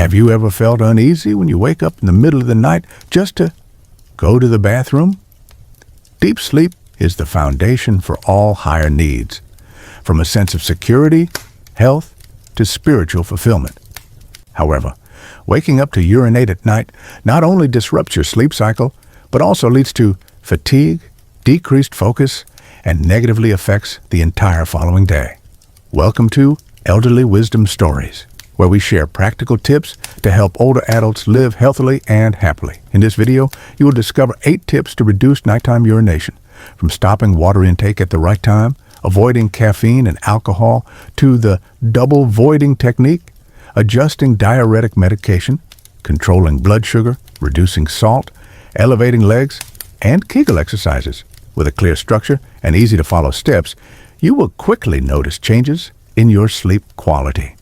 Have you ever felt uneasy when you wake up in the middle of the night just to go to the bathroom? Deep sleep is the foundation for all higher needs, from a sense of security, health, to spiritual fulfillment. However, waking up to urinate at night not only disrupts your sleep cycle, but also leads to fatigue, decreased focus, and negatively affects the entire following day. Welcome to Elderly Wisdom Stories, where we share practical tips to help older adults live healthily and happily. In this video, you will discover 8 tips to reduce nighttime urination, from stopping water intake at the right time, avoiding caffeine and alcohol, to the double voiding technique, adjusting diuretic medication, controlling blood sugar, reducing salt, elevating legs, and Kegel exercises. With a clear structure and easy-to-follow steps, you will quickly notice changes in your sleep quality.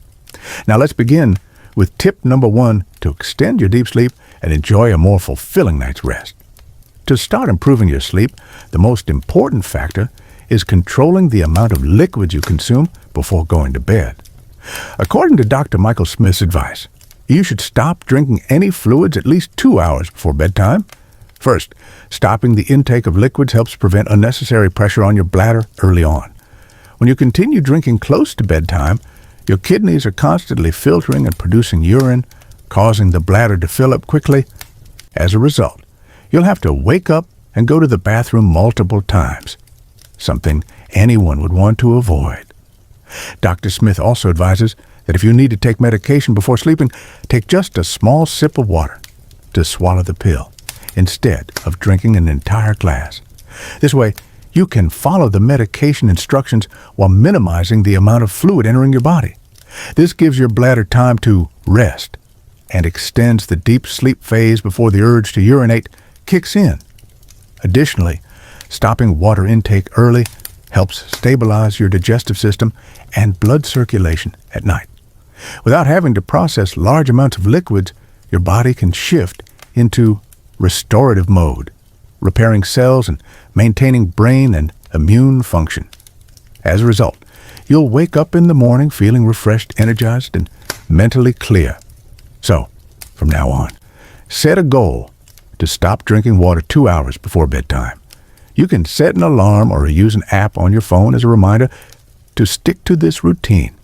Now let's begin with tip number 1 to extend your deep sleep and enjoy a more fulfilling night's rest. To start improving your sleep, the most important factor is controlling the amount of liquids you consume before going to bed. According to Dr. Michael Smith's advice, you should stop drinking any fluids at least 2 hours before bedtime. First, stopping the intake of liquids helps prevent unnecessary pressure on your bladder early on. When you continue drinking close to bedtime, your kidneys are constantly filtering and producing urine, causing the bladder to fill up quickly. As a result, you'll have to wake up and go to the bathroom multiple times, something anyone would want to avoid. Dr. Smith also advises that if you need to take medication before sleeping, take just a small sip of water to swallow the pill instead of drinking an entire glass. This way, you can follow the medication instructions while minimizing the amount of fluid entering your body. This gives your bladder time to rest and extends the deep sleep phase before the urge to urinate kicks in. Additionally, stopping water intake early helps stabilize your digestive system and blood circulation at night. Without having to process large amounts of liquids, your body can shift into restorative mode, repairing cells and maintaining brain and immune function. As a result, you'll wake up in the morning feeling refreshed, energized, and mentally clear. So, from now on, set a goal to stop drinking water 2 hours before bedtime. You can set an alarm or use an app on your phone as a reminder to stick to this routine.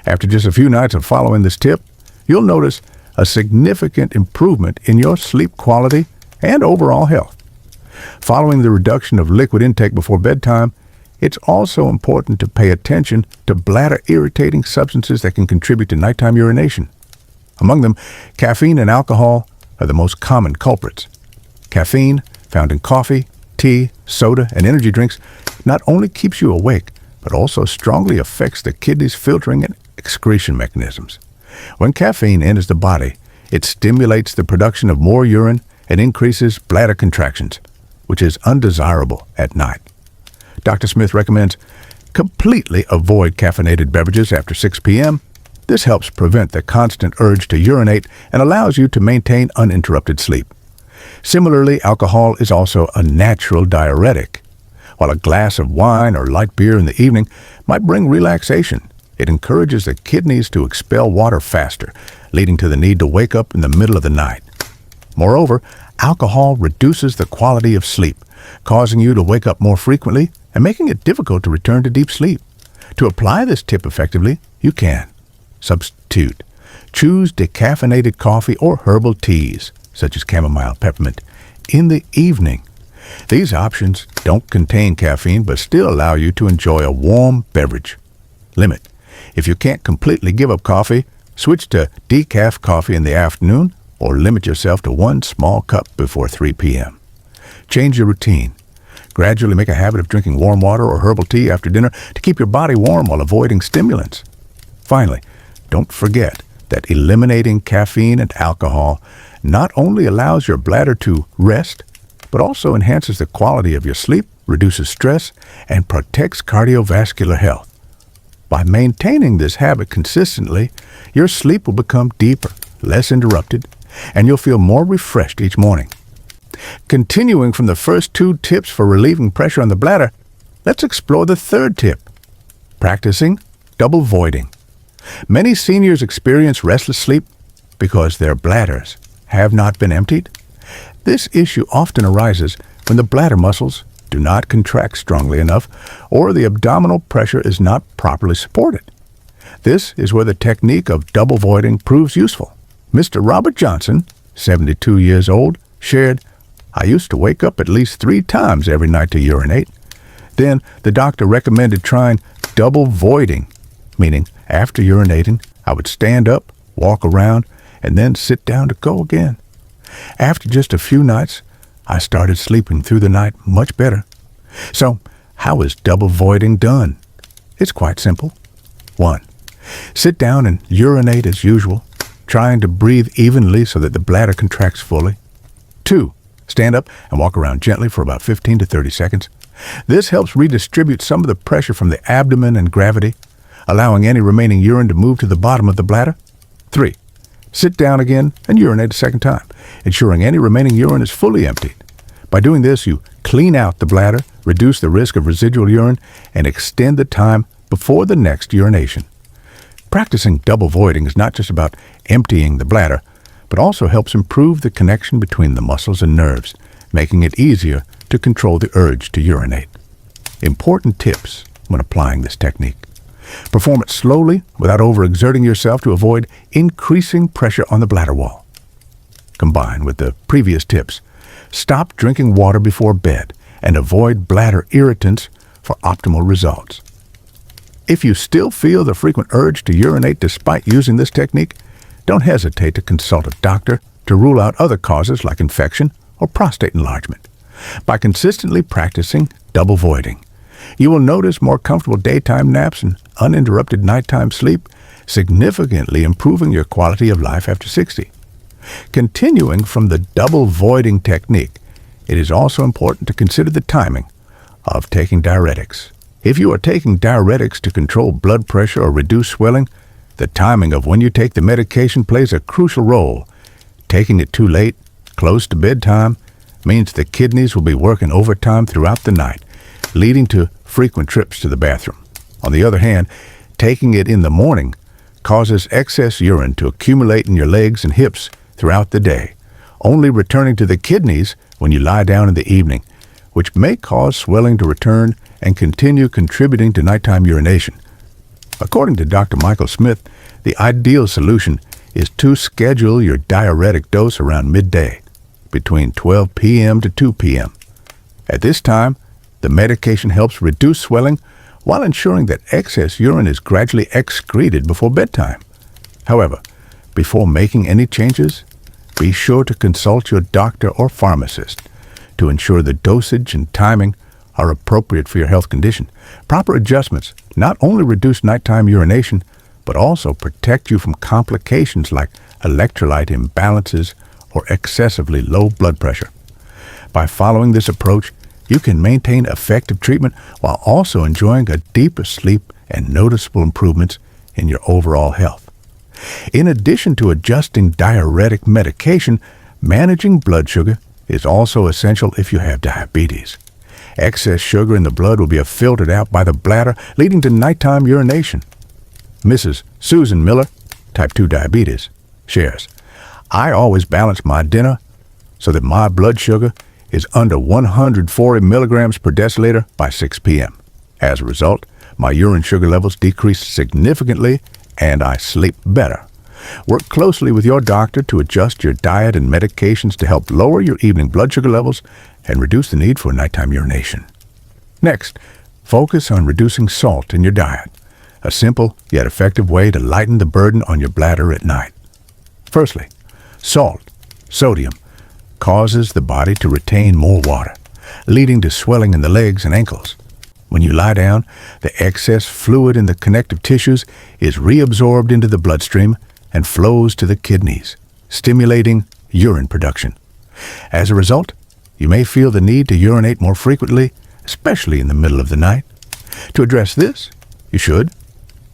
After just a few nights of following this tip, you'll notice a significant improvement in your sleep quality and overall health. Following the reduction of liquid intake before bedtime, it's also important to pay attention to bladder-irritating substances that can contribute to nighttime urination. Among them, caffeine and alcohol are the most common culprits. Caffeine, found in coffee, tea, soda, and energy drinks, not only keeps you awake, but also strongly affects the kidneys' filtering and excretion mechanisms. When caffeine enters the body, it stimulates the production of more urine and increases bladder contractions, which is undesirable at night. Dr. Smith recommends completely avoid caffeinated beverages after 6 p.m. This helps prevent the constant urge to urinate and allows you to maintain uninterrupted sleep. Similarly, alcohol is also a natural diuretic. While a glass of wine or light beer in the evening might bring relaxation, it encourages the kidneys to expel water faster, leading to the need to wake up in the middle of the night. Moreover, alcohol reduces the quality of sleep, causing you to wake up more frequently and making it difficult to return to deep sleep. To apply this tip effectively, you can substitute. Choose decaffeinated coffee or herbal teas, such as chamomile, peppermint, in the evening. These options don't contain caffeine but still allow you to enjoy a warm beverage. Limit. If you can't completely give up coffee, switch to decaf coffee in the afternoon or limit yourself to 1 small cup before 3 p.m. Change your routine. Gradually make a habit of drinking warm water or herbal tea after dinner to keep your body warm while avoiding stimulants. Finally, don't forget that eliminating caffeine and alcohol not only allows your bladder to rest, but also enhances the quality of your sleep, reduces stress, and protects cardiovascular health. By maintaining this habit consistently, your sleep will become deeper, less interrupted, and you'll feel more refreshed each morning. Continuing from the first 2 tips for relieving pressure on the bladder, let's explore the 3rd tip, practicing double voiding. Many seniors experience restless sleep, because their bladders have not been emptied? This issue often arises when the bladder muscles do not contract strongly enough or the abdominal pressure is not properly supported. This is where the technique of double voiding proves useful. Mr. Robert Johnson, 72 years old, shared, "I used to wake up at least 3 times every night to urinate. Then the doctor recommended trying double voiding, meaning after urinating, I would stand up, walk around, and then sit down to go again. After just a few nights, I started sleeping through the night much better." So, how is double voiding done? It's quite simple. 1. Sit down and urinate as usual, trying to breathe evenly so that the bladder contracts fully. 2. Stand up and walk around gently for about 15 to 30 seconds. This helps redistribute some of the pressure from the abdomen and gravity, allowing any remaining urine to move to the bottom of the bladder. 3. Sit down again and urinate a second time, ensuring any remaining urine is fully emptied. By doing this, you clean out the bladder, reduce the risk of residual urine, and extend the time before the next urination. Practicing double voiding is not just about emptying the bladder, but also helps improve the connection between the muscles and nerves, making it easier to control the urge to urinate. Important tips when applying this technique. Perform it slowly without overexerting yourself to avoid increasing pressure on the bladder wall. Combined with the previous tips, stop drinking water before bed and avoid bladder irritants for optimal results. If you still feel the frequent urge to urinate despite using this technique, don't hesitate to consult a doctor to rule out other causes like infection or prostate enlargement. By consistently practicing double voiding, you will notice more comfortable daytime naps and uninterrupted nighttime sleep, significantly improving your quality of life after 60. Continuing from the double voiding technique, it is also important to consider the timing of taking diuretics. If you are taking diuretics to control blood pressure or reduce swelling, the timing of when you take the medication plays a crucial role. Taking it too late, close to bedtime, means the kidneys will be working overtime throughout the night, leading to frequent trips to the bathroom. On the other hand, taking it in the morning causes excess urine to accumulate in your legs and hips throughout the day, only returning to the kidneys when you lie down in the evening, which may cause swelling to return and continue contributing to nighttime urination. According to Dr. Michael Smith, the ideal solution is to schedule your diuretic dose around midday, between 12 p.m. to 2 p.m. At this time, the medication helps reduce swelling while ensuring that excess urine is gradually excreted before bedtime. However, before making any changes, be sure to consult your doctor or pharmacist to ensure the dosage and timing are appropriate for your health condition. Proper adjustments not only reduce nighttime urination, but also protect you from complications like electrolyte imbalances or excessively low blood pressure. By following this approach, you can maintain effective treatment while also enjoying a deeper sleep and noticeable improvements in your overall health. In addition to adjusting diuretic medication, managing blood sugar is also essential if you have diabetes. Excess sugar in the blood will be filtered out by the bladder, leading to nighttime urination. Mrs. Susan Miller, type 2 diabetes, shares, "I always balance my dinner so that my blood sugar is under 140 milligrams per deciliter by 6 p.m. As a result, my urine sugar levels decrease significantly and I sleep better. Work closely with your doctor to adjust your diet and medications to help lower your evening blood sugar levels and reduce the need for nighttime urination." Next, focus on reducing salt in your diet, a simple yet effective way to lighten the burden on your bladder at night. Firstly, salt, sodium, causes the body to retain more water, leading to swelling in the legs and ankles. When you lie down, the excess fluid in the connective tissues is reabsorbed into the bloodstream and flows to the kidneys, stimulating urine production. As a result, you may feel the need to urinate more frequently, especially in the middle of the night. To address this, you should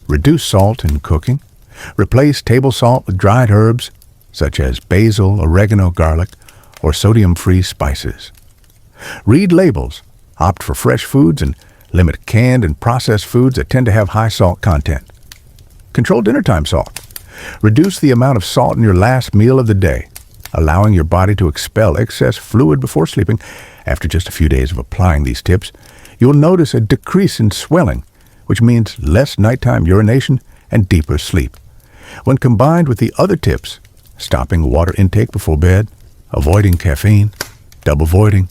reduce salt in cooking, replace table salt with dried herbs such as basil, oregano, garlic, or sodium-free spices. Read labels, opt for fresh foods, and limit canned and processed foods that tend to have high salt content. Control dinner time salt. Reduce the amount of salt in your last meal of the day, allowing your body to expel excess fluid before sleeping. After just a few days of applying these tips, you'll notice a decrease in swelling, which means less nighttime urination and deeper sleep. When combined with the other tips, stopping water intake before bed, avoiding caffeine, double voiding,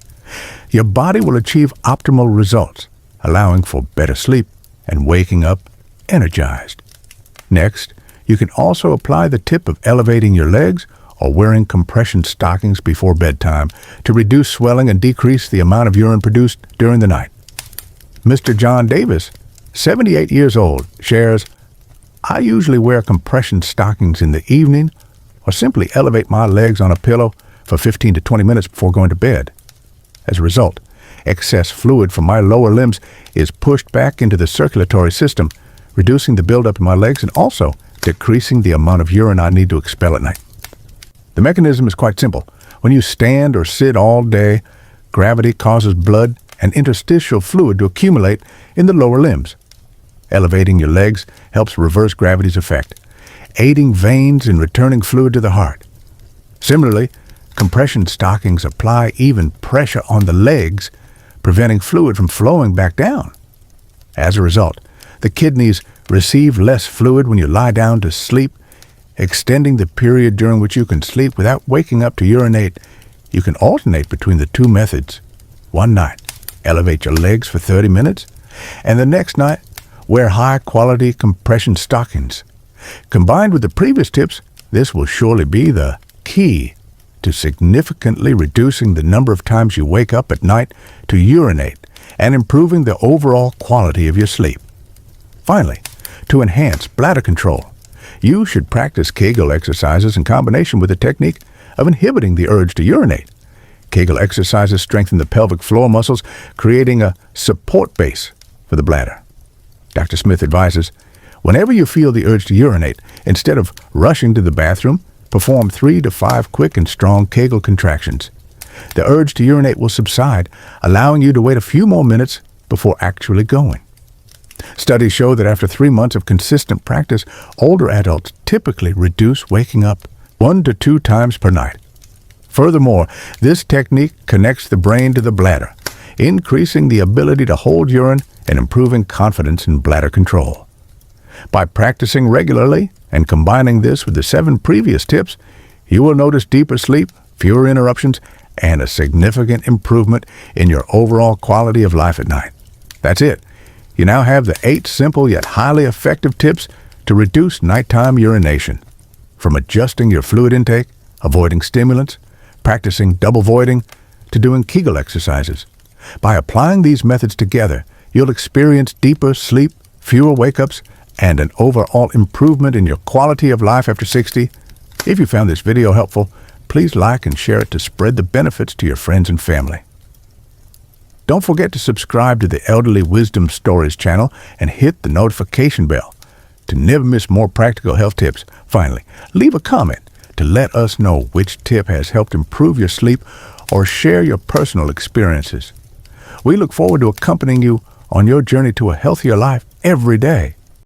your body will achieve optimal results, allowing for better sleep and waking up energized. Next, you can also apply the tip of elevating your legs or wearing compression stockings before bedtime to reduce swelling and decrease the amount of urine produced during the night. Mr. John Davis, 78 years old, shares, "I usually wear compression stockings in the evening or simply elevate my legs on a pillow for 15 to 20 minutes before going to bed. As a result, excess fluid from my lower limbs is pushed back into the circulatory system, reducing the buildup in my legs and also decreasing the amount of urine I need to expel at night." The mechanism is quite simple. When you stand or sit all day, gravity causes blood and interstitial fluid to accumulate in the lower limbs. Elevating your legs helps reverse gravity's effect, aiding veins in returning fluid to the heart. Similarly, compression stockings apply even pressure on the legs, preventing fluid from flowing back down. As a result, the kidneys receive less fluid when you lie down to sleep, extending the period during which you can sleep without waking up to urinate. You can alternate between the two methods. One night, elevate your legs for 30 minutes, and the next night, wear high-quality compression stockings. Combined with the previous tips, this will surely be the key to significantly reducing the number of times you wake up at night to urinate and improving the overall quality of your sleep. Finally, to enhance bladder control, you should practice Kegel exercises in combination with the technique of inhibiting the urge to urinate. Kegel exercises strengthen the pelvic floor muscles, creating a support base for the bladder. Dr. Smith advises, whenever you feel the urge to urinate, instead of rushing to the bathroom, perform 3 to 5 quick and strong Kegel contractions. The urge to urinate will subside, allowing you to wait a few more minutes before actually going. Studies show that after 3 months of consistent practice, older adults typically reduce waking up 1 to 2 times per night. Furthermore, this technique connects the brain to the bladder, increasing the ability to hold urine and improving confidence in bladder control. By practicing regularly and combining this with the 7 previous tips, you will notice deeper sleep, fewer interruptions, and a significant improvement in your overall quality of life at night. That's it. You now have the 8 simple yet highly effective tips to reduce nighttime urination. From adjusting your fluid intake, avoiding stimulants, practicing double voiding, to doing Kegel exercises. By applying these methods together, you'll experience deeper sleep, fewer wake-ups, and an overall improvement in your quality of life after 60. If you found this video helpful, please like and share it to spread the benefits to your friends and family. Don't forget to subscribe to the Elderly Wisdom Stories channel and hit the notification bell to never miss more practical health tips. Finally, leave a comment to let us know which tip has helped improve your sleep or share your personal experiences. We look forward to accompanying you on your journey to a healthier life every day.